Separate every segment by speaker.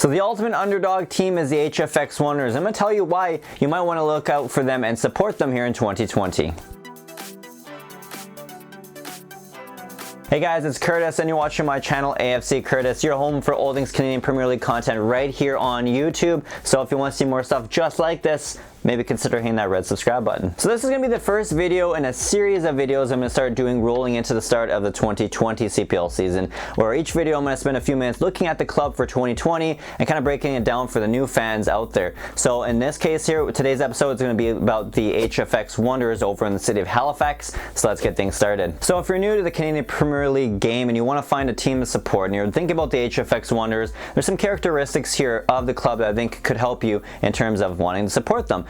Speaker 1: So the ultimate underdog team is the HFX Wanderers. I'm going to tell you why you might want to look out for them and support them here in 2020. Hey guys, it's Curtis and you're watching my channel A.F.C. Curtis, your home for all things Canadian Premier League content right here on YouTube. So if you want to see more stuff just like this, maybe consider hitting that red subscribe button. So this is going to be the first video in a series of videos I'm going to start doing rolling into the start of the 2020 CPL season, where each video I'm going to spend a few minutes looking at the club for 2020 and kind of breaking it down for the new fans out there. So in this case here, today's episode is going to be about the HFX Wanderers over in the city of Halifax. So let's get things started. So if you're new to the Canadian Premier League game and you want to find a team to support and you're thinking about the HFX Wanderers, there's some characteristics here of the club that I think could help you in terms of wanting to support them.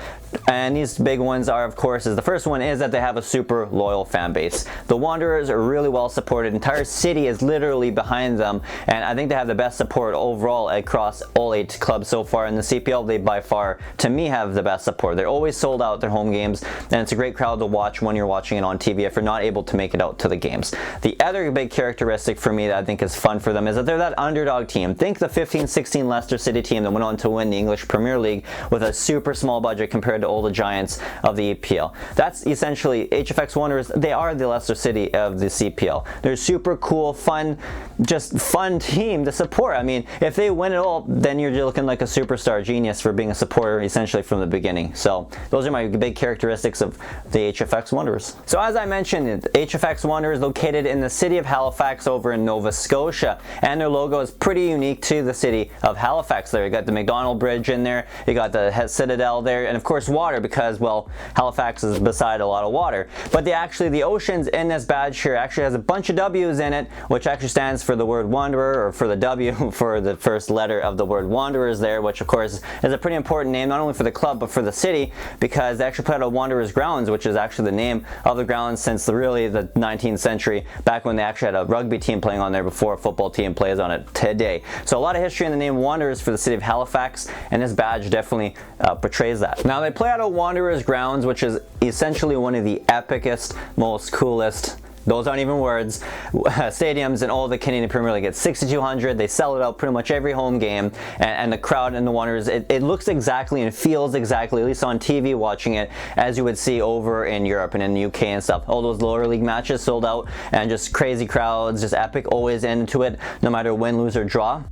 Speaker 1: And these big ones are, of course, the first one is that they have a super loyal fan base. The Wanderers are really well supported. The entire city is literally behind them, and I think they have the best support overall across all 8 clubs so far in the CPL. They by far, to me, have the best support. They're always sold out their home games, and it's a great crowd to watch when you're watching it on TV if you're not able to make it out to the games. The other big characteristic for me that I think is fun for them is that they're that underdog team. Think the 15-16 Leicester City team that went on to win the English Premier League with a super small budget compared to all the giants of the EPL. That's essentially HFX Wanderers. They are the Leicester City of the CPL. They're super cool, fun, just fun team to support. I mean, if they win it all, then you're looking like a superstar genius for being a supporter essentially from the beginning. So those are my big characteristics of the HFX Wanderers. So as I mentioned, HFX Wanderers located in the city of Halifax over in Nova Scotia, and their logo is pretty unique to the city of Halifax. There you got the McDonald Bridge in there, you got the Citadel there, and of course water, because, well, Halifax is beside a lot of water. But the oceans in this badge here actually has a bunch of W's in it, which actually stands for the word Wanderer, or for the W for the first letter of the word Wanderers there, which of course is a pretty important name not only for the club but for the city, because they actually put out a Wanderers grounds, which is actually the name of the grounds since really the 19th century, back when they actually had a rugby team playing on there before a football team plays on it today. So a lot of history in the name Wanderers for the city of Halifax, and this badge definitely portrays that. Now they play out of Wanderers grounds, which is essentially one of the epicest, most coolest, those aren't even words, stadiums in all the Canadian Premier League. It's 6,200. They sell it out pretty much every home game, and the crowd in the Wanderers, it looks exactly and feels exactly, at least on TV watching it, as you would see over in Europe and in the UK and stuff. All those lower league matches sold out, and just crazy crowds, just epic, always into it, no matter win, lose, or draw.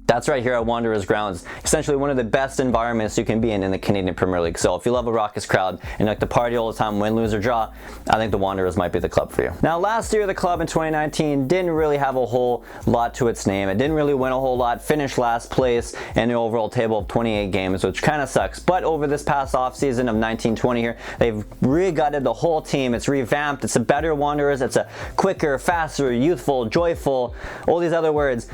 Speaker 1: That's right here at Wanderers grounds. Essentially one of the best environments you can be in the Canadian Premier League. So if you love a raucous crowd and like to party all the time, win, lose, or draw, I think the Wanderers might be the club for you. Now last year the club in 2019 didn't really have a whole lot to its name. It didn't really win a whole lot, finished last place in the overall table of 28 games, which kind of sucks. But over this past offseason of 19-20 here, they've re-gutted the whole team. It's revamped. It's a better Wanderers. It's a quicker, faster, youthful, joyful, all these other words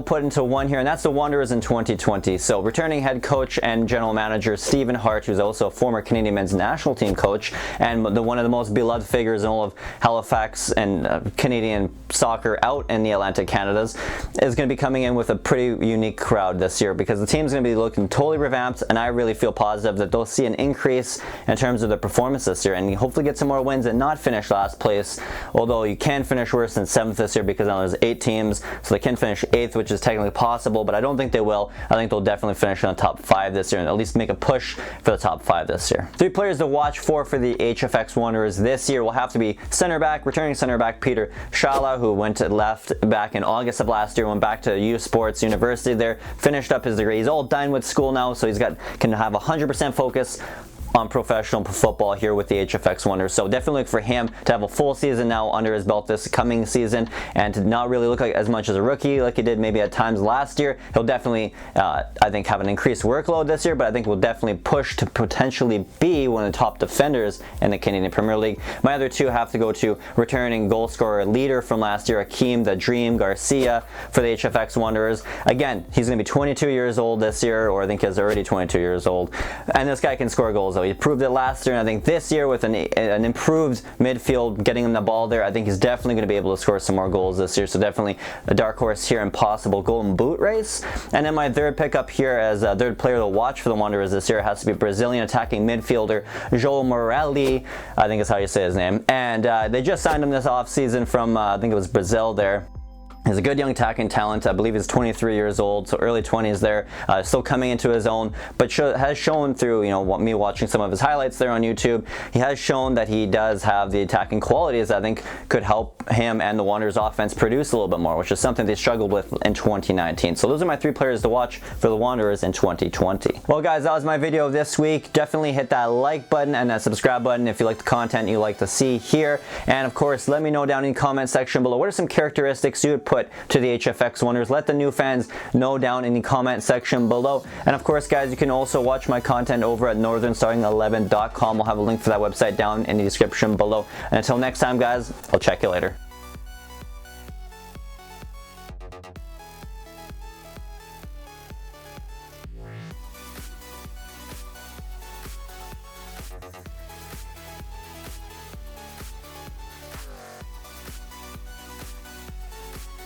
Speaker 1: put into one here, and that's the Wanderers in 2020. So returning head coach and general manager Stephen Hart, who's also a former Canadian men's national team coach and one of the most beloved figures in all of Halifax and Canadian soccer out in the Atlantic Canadas, is going to be coming in with a pretty unique crowd this year, because the team's going to be looking totally revamped, and I really feel positive that they'll see an increase in terms of their performance this year and hopefully get some more wins and not finish last place, although you can finish worse than 7th this year because now there's 8 teams, so they can finish 8th, which is technically possible, but I don't think they will. I think they'll definitely finish in the top 5 this year and at least make a push for the top 5 this year. 3 players to watch for the HFX Wanderers this year will have to be center back, returning center back Peter Shala, who left back in August of last year, went back to U Sports University there, finished up his degree. He's all done with school now, so can have 100% focus on professional football here with the HFX Wanderers. So definitely look for him to have a full season now under his belt this coming season, and to not really look like as much as a rookie like he did maybe at times last year. He'll definitely, I think, have an increased workload this year, but I think will definitely push to potentially be one of the top defenders in the Canadian Premier League. My other 2 have to go to returning goal scorer leader from last year, Akeem the Dream Garcia for the HFX Wanderers. Again, he's going to be 22 years old this year, or I think he's already 22 years old, and this guy can score goals. He proved it last year, and I think this year with an improved midfield, getting him the ball there, I think he's definitely going to be able to score some more goals this year. So definitely a dark horse here in possible golden boot race. And then my third pickup here as a third player to watch for the Wanderers this year has to be Brazilian attacking midfielder João Morelli, I think is how you say his name. And they just signed him this offseason from I think it was Brazil there. He's a good young attacking talent. I believe he's 23 years old, so early 20s there, still coming into his own, but has shown through, you know, me watching some of his highlights there on YouTube, he has shown that he does have the attacking qualities that I think could help him and the Wanderers offense produce a little bit more, which is something they struggled with in 2019. So those are my 3 players to watch for the Wanderers in 2020. Well guys, that was my video this week. Definitely hit that like button and that subscribe button if you like the content you like to see here. And of course, let me know down in the comment section below, what are some characteristics you would put to the HFX Wanderers? Let the new fans know down in the comment section below. And of course guys, you can also watch my content over at northernstarting11.com. We'll have a link for that website down in the description below. And until next time guys, I'll check you later.